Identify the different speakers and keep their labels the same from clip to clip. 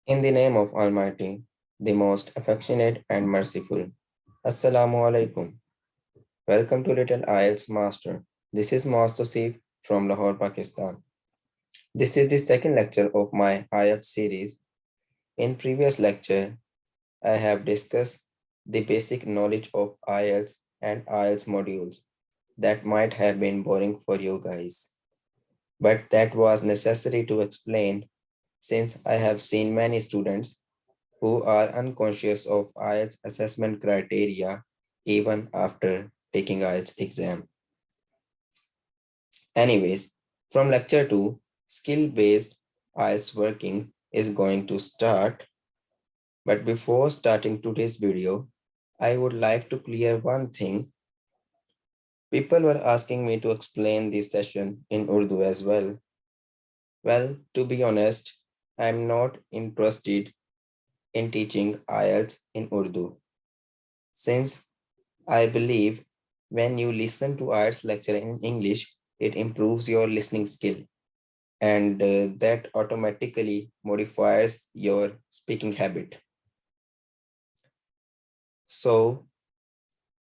Speaker 1: In the name of Almighty, the most affectionate and merciful. Assalamu alaikum. Welcome to Little IELTS Master. This is Muaaz Tousif from Lahore, Pakistan. This is the second lecture of my IELTS series. In previous lecture, I have discussed the basic knowledge of IELTS and IELTS modules that might have been boring for you guys, but that was necessary to explain since I have seen many students who are unconscious of IELTS assessment criteria even after taking IELTS exam. Anyways, from lecture 2, skill-based IELTS working is going to start. But before starting today's video, I would like to clear one thing. People were asking me to explain this session in Urdu as well. Well, to be honest, I'm not interested in teaching IELTS in Urdu, since I believe when you listen to IELTS lecture in English, it improves your listening skill and that automatically modifies your speaking habit. So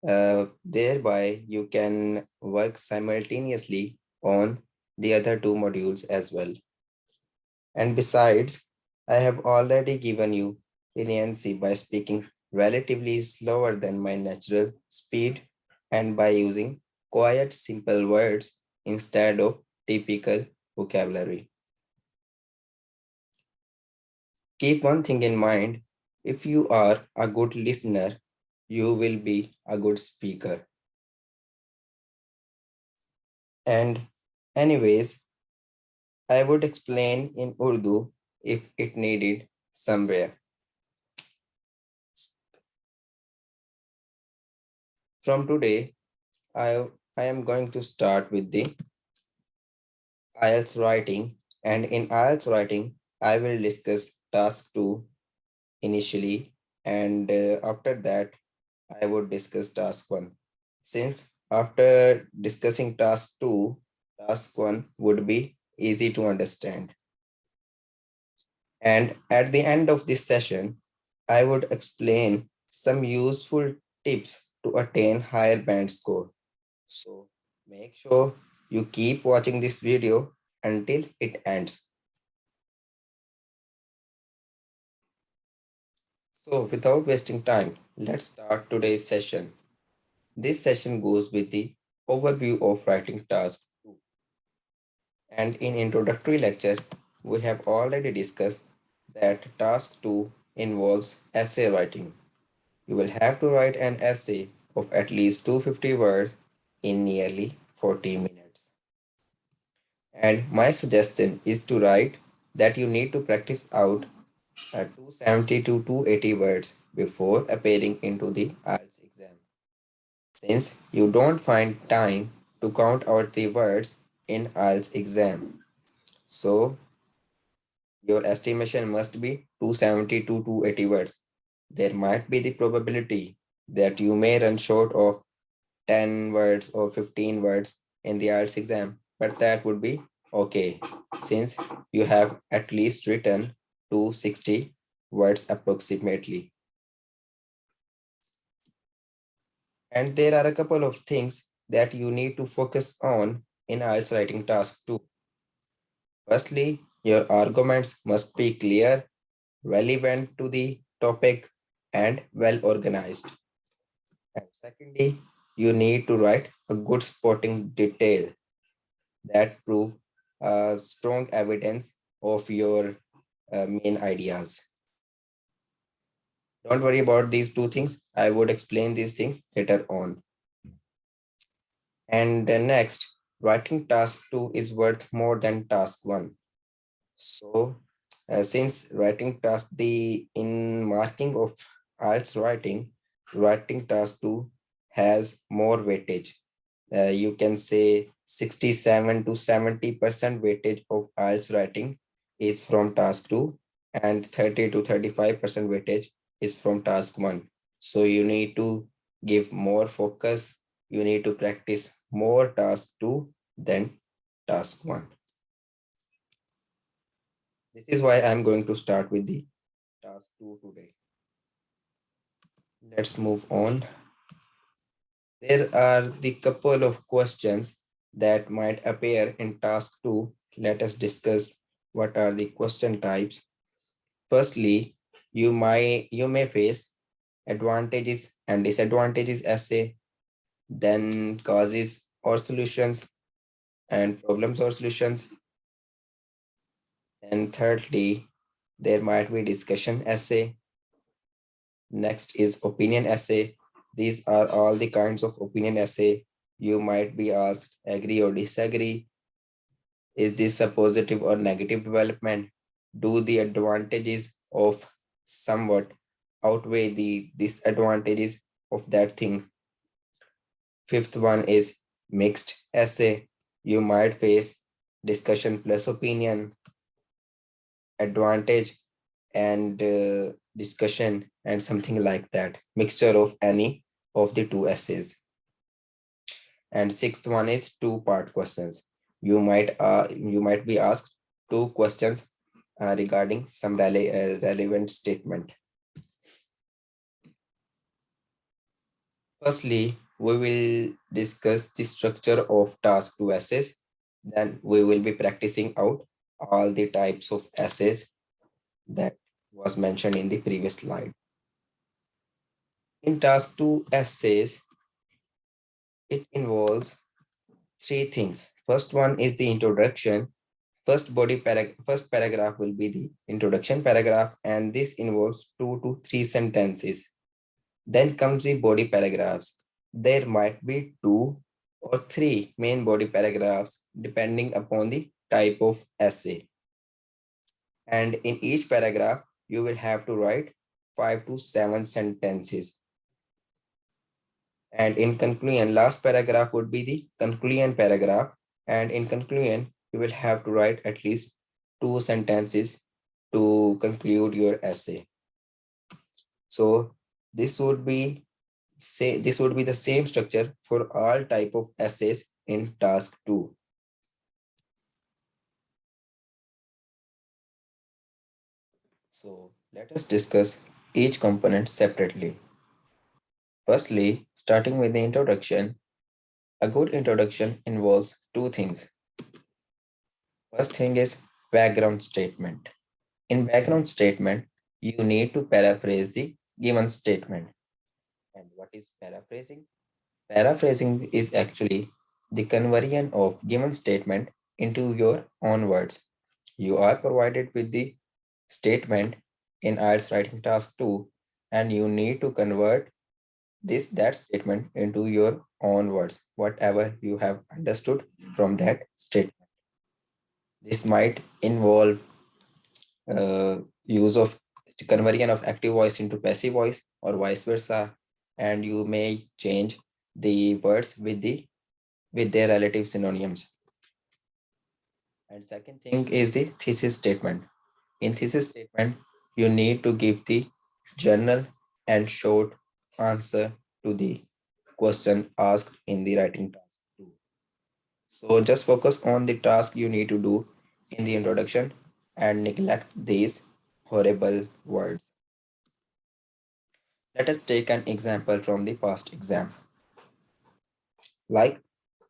Speaker 1: thereby you can work simultaneously on the other two modules as well. And besides, I have already given you leniency by speaking relatively slower than my natural speed and by using quiet, simple words instead of typical vocabulary. Keep one thing in mind, if you are a good listener, you will be a good speaker. And anyways, I would explain in Urdu if it needed somewhere. From today, I am going to start with the IELTS writing, and in IELTS writing, I will discuss task 2 initially, and after that, I would discuss task 1. Since after discussing task 2, task 1 would be easy to understand. And at the end of this session, I would explain some useful tips to attain higher band score. So make sure you keep watching this video until it ends. So without wasting time, let's start today's session. This session goes with the overview of writing task 2. And in introductory lecture, we have already discussed that task 2 involves essay writing. You will have to write an essay of at least 250 words in nearly 40 minutes. And my suggestion is to write that you need to practice out 270 to 280 words before appearing into the IELTS exam. Since you don't find time to count out the words in IELTS exam. So your estimation must be 270 to 280 words. There might be the probability that you may run short of 10 words or 15 words in the IELTS exam, but that would be okay since you have at least written 260 words approximately. And there are a couple of things that you need to focus on in IELTS writing task 2. Firstly, your arguments must be clear, relevant to the topic, and well organized. And secondly, you need to write a good supporting detail that prove strong evidence of your main ideas. Don't worry about these two things. I would explain these things later on. And next, writing task 2 is worth more than task 1. So since writing task the in marking of IELTS writing, writing task 2 has more weightage. You can say 67 to 70% weightage of IELTS writing is from task 2 and 30 to 35% weightage is from task 1. So you need to give more focus. You need to practice more task 2 than task 1. This is why I'm going to start with the task 2 today. Let's move on. There are the couple of questions that might appear in task 2. Let us discuss what are the question types. Firstly, you may face advantages and disadvantages essay, then causes or solutions and problems or solutions. And thirdly, there might be discussion essay. Next is opinion essay. These are all the kinds of opinion essay. You might be asked agree or disagree. Is this a positive or negative development? Do the advantages of somewhat outweigh the disadvantages of that thing? Fifth one is mixed essay. You might face discussion plus opinion, advantage and discussion and something like that, mixture of any of the two essays. And sixth one is two-part questions. You might be asked two questions regarding some relevant statement. Firstly, we will discuss the structure of task 2 essays. Then we will be practicing out all the types of essays that was mentioned in the previous slide. In task 2 essays, it involves three things. First one is the introduction. First paragraph will be the introduction paragraph, and this involves 2 to 3 sentences. Then comes the body paragraphs. There might be 2 or 3 main body paragraphs depending upon the type of essay. And in each paragraph, you will have to write 5 to 7 sentences. And in conclusion, last paragraph would be the conclusion paragraph. And in conclusion, you will have to write at least 2 sentences to conclude your essay. So this would be the same structure for all type of essays in task 2. So let us discuss each component separately. Firstly, starting with the introduction, a good introduction involves two things. First thing is background statement. In background statement, you need to paraphrase the given statement. And what is paraphrasing? Paraphrasing is actually the conversion of given statement into your own words. You are provided with the statement in IELTS writing task 2, and you need to convert that statement into your own words, whatever you have understood from that statement. This might involve use of conversion of active voice into passive voice or vice versa, and you may change the words with their relative synonyms. And second thing is the thesis statement. In thesis statement, you need to give the general and short answer to the question asked in the writing task 2. So just focus on the task you need to do in the introduction and neglect these horrible words. Let us take an example from the past exam. Like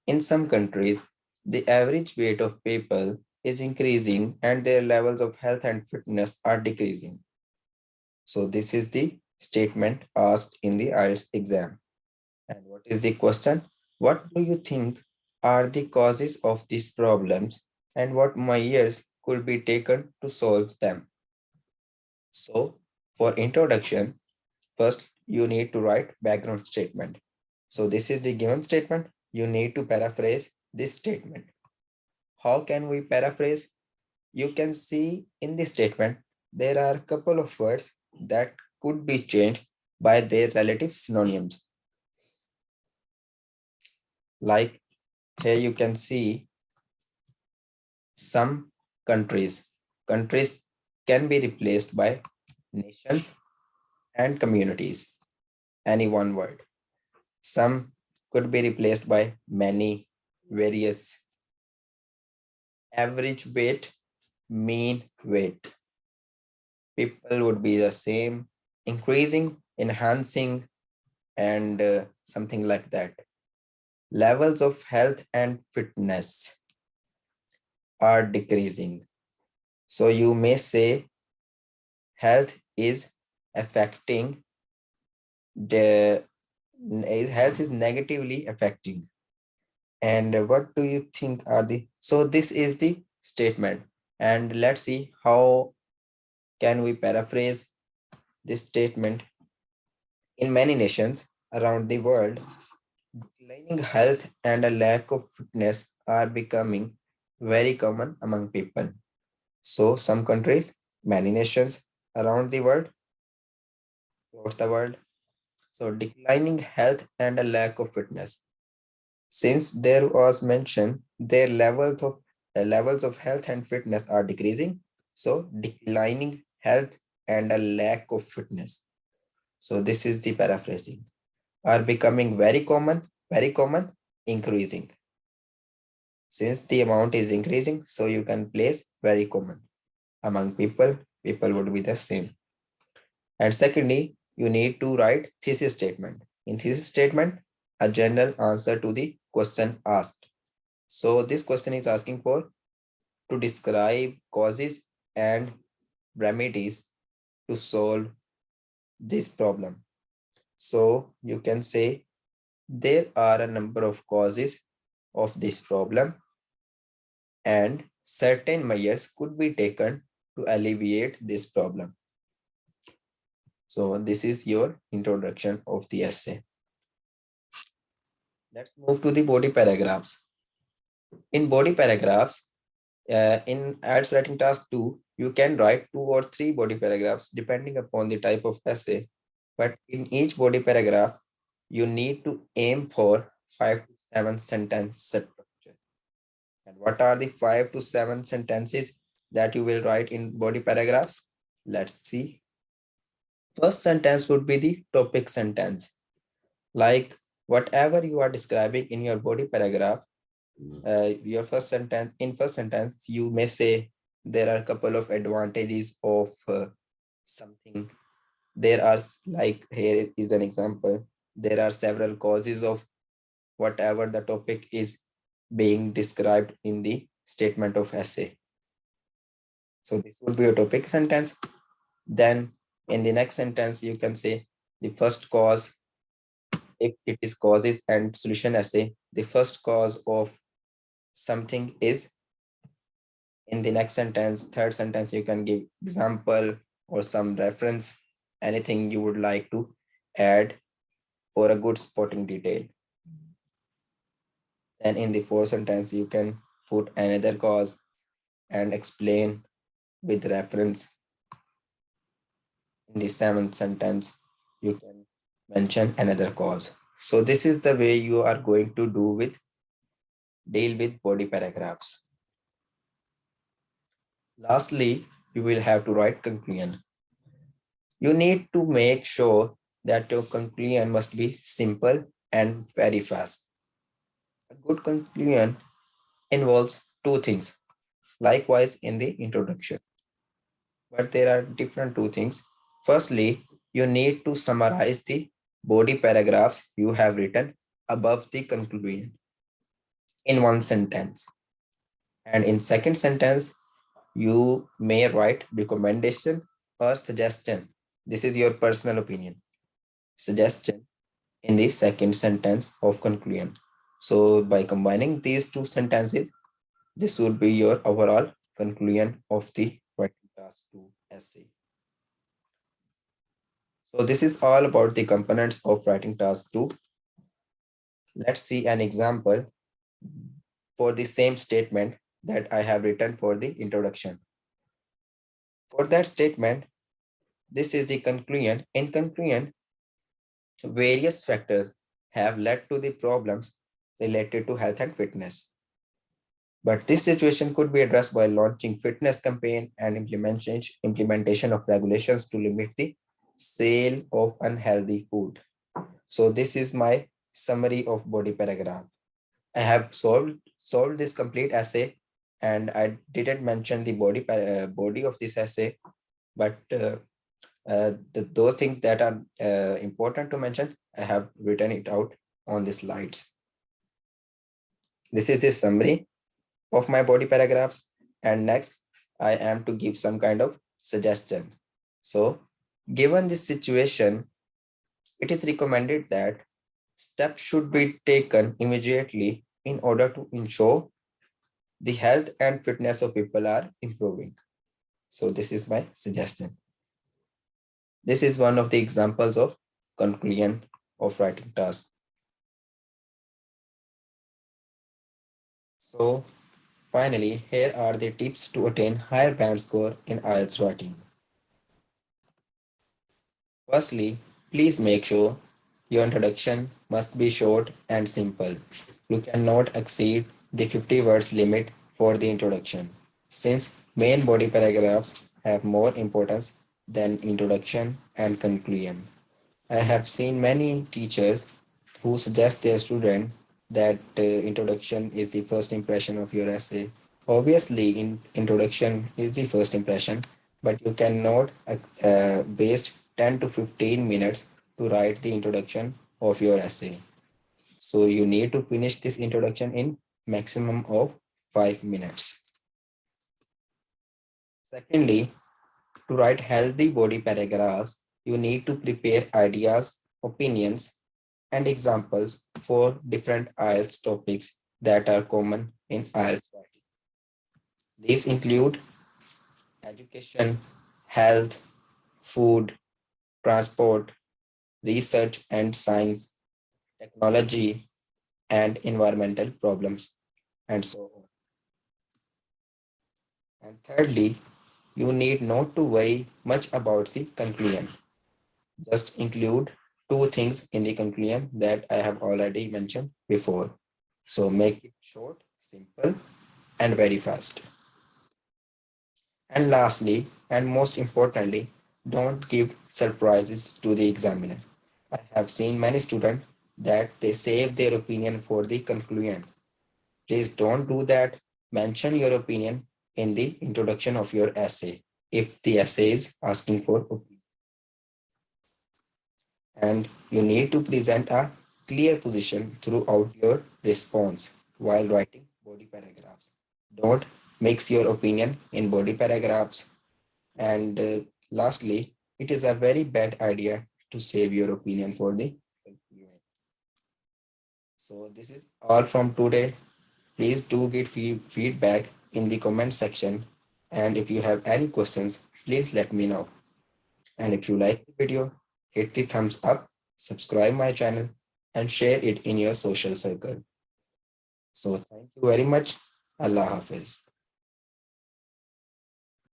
Speaker 1: in some countries, the average weight of people is increasing and their levels of health and fitness are decreasing. So this is the statement asked in the IELTS exam. And what is the question? What do you think are the causes of these problems and what measures could be taken to solve them? So for introduction, first you need to write background statement. So this is the given statement. You need to paraphrase this statement. How can we paraphrase? You can see in this statement, there are a couple of words that could be changed by their relative synonyms. Like here you can see some countries. Countries can be replaced by nations and communities, any one word. Some could be replaced by many, various, average weight, mean weight. people would be the same, increasing, enhancing, and something like that. Levels of health and fitness are decreasing. So you may say health is affecting the health is negatively affecting. And what do you think are the so this is the statement, and let's see how can we paraphrase this statement. In many nations around the world, declining health and a lack of fitness are becoming very common among people. So some countries, many nations around the world, throughout the world, so declining health and a lack of fitness. Since there was mention their levels of health and fitness are decreasing, so declining health and a lack of fitness. So this is the paraphrasing. Are becoming very common, increasing. Since the amount is increasing, so you can place very common. Among people, people would be the same. And secondly, you need to write thesis statement. In thesis statement, a general answer to the question asked. So this question is asking for to describe causes and remedies to solve this problem. So you can say there are a number of causes of this problem and certain measures could be taken to alleviate this problem. So this is your introduction of the essay. Let's move to the body paragraphs. In body paragraphs, in IELTS writing task 2, you can write 2 or 3 body paragraphs depending upon the type of essay. But in each body paragraph, you need to aim for 5 to 7 sentence structure. And what are the 5 to 7 sentences that you will write in body paragraphs? Let's see. First sentence would be the topic sentence. Like whatever you are describing in your body paragraph, your first sentence, you may say there are a couple of advantages of something. There are, like, here is an example. There are several causes of whatever the topic is being described in the statement of essay. So this would be a topic sentence. Then in the next sentence, you can say the first cause, if it is causes and solution essay, the first cause of something is. In the next sentence, third sentence, you can give example or some reference, anything you would like to add for a good spotting detail. Then in the fourth sentence, you can put another cause and explain with reference. In the seventh sentence, you can mention another cause. So this is the way you are going to deal with body paragraphs. Lastly, you will have to write conclusion. You need to make sure that your conclusion must be simple and very fast. A good conclusion involves two things, likewise in the introduction. But there are different two things. Firstly, you need to summarize the body paragraphs you have written above the conclusion in one sentence. And in second sentence, you may write recommendation or suggestion. This is your personal opinion. Suggestion in the second sentence of conclusion. So by combining these two sentences, this would be your overall conclusion of the writing task 2 essay. So this is all about the components of writing task 2. Let's see an example for the same statement that I have written for the introduction. For that statement, this is the conclusion. In conclusion, various factors have led to the problems related to health and fitness. But this situation could be addressed by launching fitness campaign and implementation of regulations to limit the sale of unhealthy food. So this is my summary of body paragraph. I have solved this complete essay, and I didn't mention the body of this essay. but those things that are important to mention, I have written it out on the slides. This is a summary of my body paragraphs. And next, I am to give some kind of suggestion. So, given this situation, it is recommended that steps should be taken immediately in order to ensure the health and fitness of people are improving. So, this is my suggestion. This is one of the examples of conclusion of writing tasks. So, finally, here are the tips to attain higher band score in IELTS writing. Firstly, please make sure your introduction must be short and simple. You cannot exceed the 50 words limit for the introduction, since main body paragraphs have more importance than introduction and conclusion. I have seen many teachers who suggest their student that introduction is the first impression of your essay. Obviously, introduction is the first impression, but you cannot waste 10 to 15 minutes to write the introduction of your essay. So you need to finish this introduction in maximum of 5 minutes. Secondly, to write healthy body paragraphs, you need to prepare ideas, opinions, and examples for different IELTS topics that are common in IELTS writing. These include education, health, food, transport, research and science, technology, and environmental problems, and so on. And thirdly, you need not to worry much about the conclusion. Just include two things in the conclusion that I have already mentioned before. So make it short, simple, and very fast. And lastly, and most importantly, don't give surprises to the examiner. I have seen many students that they save their opinion for the conclusion. Please don't do that. Mention your opinion in the introduction of your essay if the essay is asking for opinion. And you need to present a clear position throughout your response while writing body paragraphs. Don't mix your opinion in body paragraphs. And lastly, it is a very bad idea to save your opinion for the conclusion. So this is all from today. Please do get feedback in the comment section. And if you have any questions, please let me know. And if you like the video, hit the thumbs up, subscribe my channel, and share it in your social circle. So thank you very much. Allah Hafiz.